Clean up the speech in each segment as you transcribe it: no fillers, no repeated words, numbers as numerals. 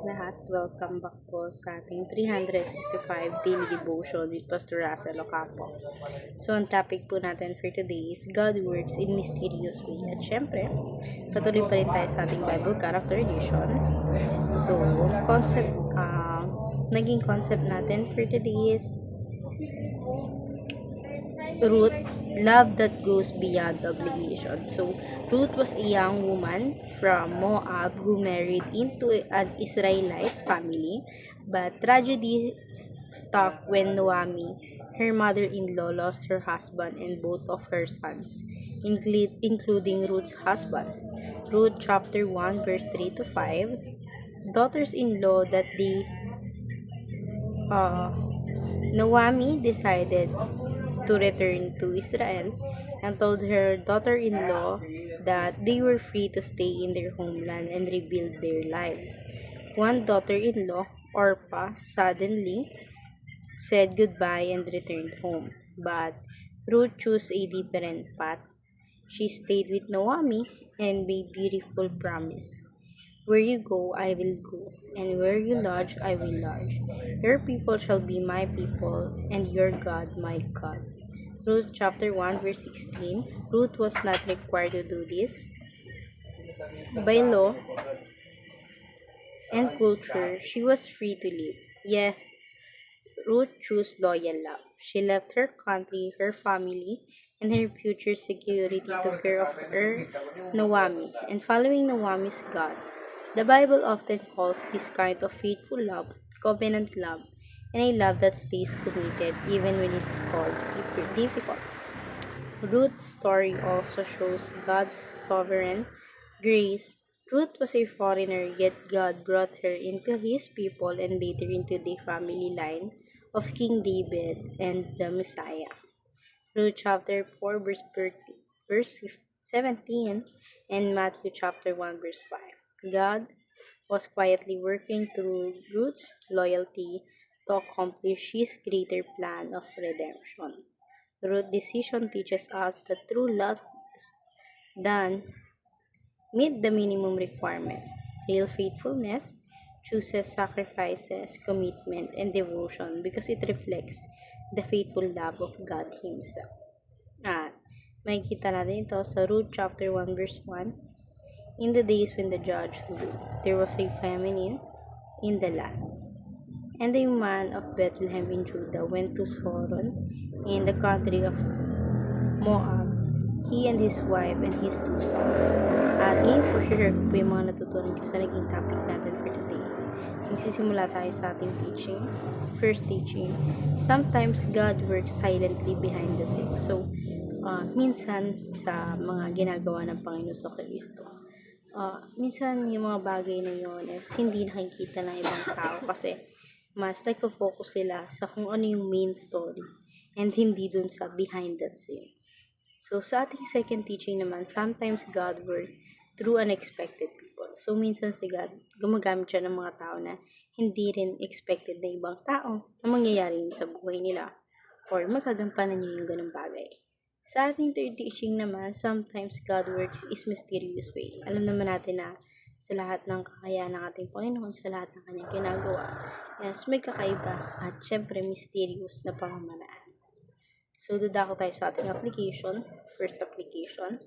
lahat. Welcome back po sa ating 365 Daily Devotion with Pastor Russell Ocampo. So, ang topic po natin for today is God works in mysterious way. At syempre, patuloy pa rin tayo sa ating Bible Character Edition. So, naging concept natin for today is Ruth, love that goes beyond obligation. So, Ruth was a young woman from Moab who married into an Israelite family, but tragedy struck when Naomi, her mother-in-law, lost her husband and both of her sons, including Ruth's husband. Ruth chapter 1 verse 3 to 5. Daughters-in-law that they uh, Naomi decided to return to Israel and told her daughter-in-law that they were free to stay in their homeland and rebuild their lives. One daughter-in-law, Orpah, suddenly said goodbye and returned home. But Ruth chose a different path. She stayed with Naomi and made beautiful promise. Where you go, I will go, and where you lodge, I will lodge. Your people shall be my people, and your God my God. Ruth chapter 1 verse 16. Ruth was not required to do this. By law and culture, she was free to leave. Yet, Ruth chose loyal love. She left her country, her family, and her future security to care of her Naomi, and following Naomi's God. The Bible often calls this kind of faithful love covenant love, and a love that stays committed even when it's called difficult. Ruth's story also shows God's sovereign grace. Ruth was a foreigner, yet God brought her into his people and later into the family line of King David and the Messiah. Ruth chapter 4 verse 17 and Matthew chapter 1 verse 5. God was quietly working through Ruth's loyalty to accomplish his greater plan of redemption. Ruth's decision teaches us that true love is done meet the minimum requirement. Real faithfulness chooses sacrifices, commitment, and devotion because it reflects the faithful love of God Himself. At makikita natin ito sa Ruth chapter 1 verse 1. In the days when the judge ruled, there was a famine in the land. And a man of Bethlehem in Judah went to Soron in the country of Moab, he and his wife and his two sons. At ngayon for sure po yung mga natutunan ko sa naging topic natin for today. Magsisimula tayo sa ating teaching. First teaching, sometimes God works silently behind the scenes. So, minsan sa mga ginagawa ng Panginoon sa Kristo, minsan yung mga bagay na yun is hindi nakikita ng ibang tao kasi mas nagpo-focus sila sa kung ano yung main story and hindi dun sa behind that scene. So, sa ating second teaching naman, sometimes God works through unexpected people. So, minsan si God, gumagamit siya ng mga tao na hindi rin expected na ibang tao na mangyayari yun sa buhay nila or magagampanan niya yung ganung bagay. Sa ating third teaching naman, sometimes God works is mysterious way. Alam naman natin na sa lahat ng kakayahan ng ating Panginoon, sa lahat ng kanyang ginagawa, yes, may kakaiba at syempre mysterious na pamamaraan. So, dadako tayo sa ating application. First application,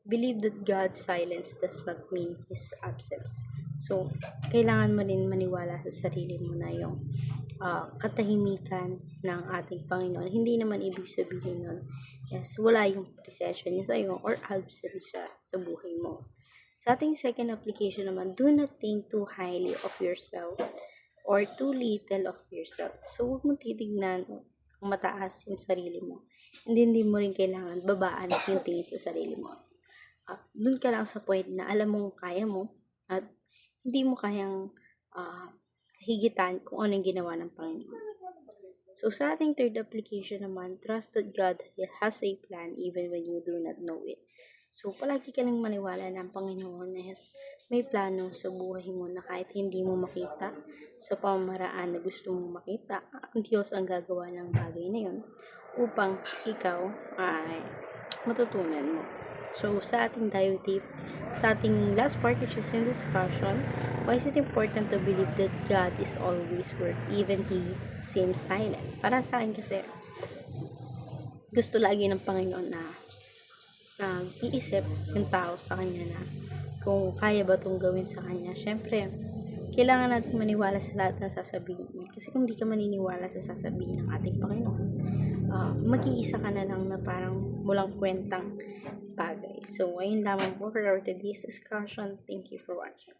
believe that God's silence does not mean His absence. So, kailangan mo rin maniwala sa sarili mo na yung katahimikan ng ating Panginoon. Hindi naman ibig sabihin nun, yes, wala yung presensya niya sa iyo or absent siya sa buhay mo. Sa ating second application naman, do not think too highly of yourself or too little of yourself. So, huwag mong titignan mataas yung sarili mo. Hindi mo rin kailangan babaan yung tingin sa sarili mo. Doon ka lang sa point na alam mong kaya mo at hindi mo kayang higitan kung anong ginawa ng Panginoon. So, sa ating third application naman, trust that God has a plan even when you do not know it. So, palagi ka lang maniwala na ang Panginoon is may plano sa buhay mo na kahit hindi mo makita sa pamamaraan na gusto mong makita, ang Diyos ang gagawa ng bagay na yun upang ikaw ay matutunan mo. So, sa ating dive deep, sa ating last part, which is in discussion, why is it important to believe that God is always work, even He seems silent? Para sa akin kasi, gusto lagi ng Panginoon na nag-iisip yung tao sa Kanya na kung kaya ba itong gawin sa Kanya. Siyempre, kailangan natin maniwala sa lahat ng sasabihin niya. Kasi kung di ka maniniwala sa sasabihin ng ating Panginoon, mag-iisa ka na lang na parang walang kwentang bagay. So, ayun lamang po for our today's discussion. Thank you for watching.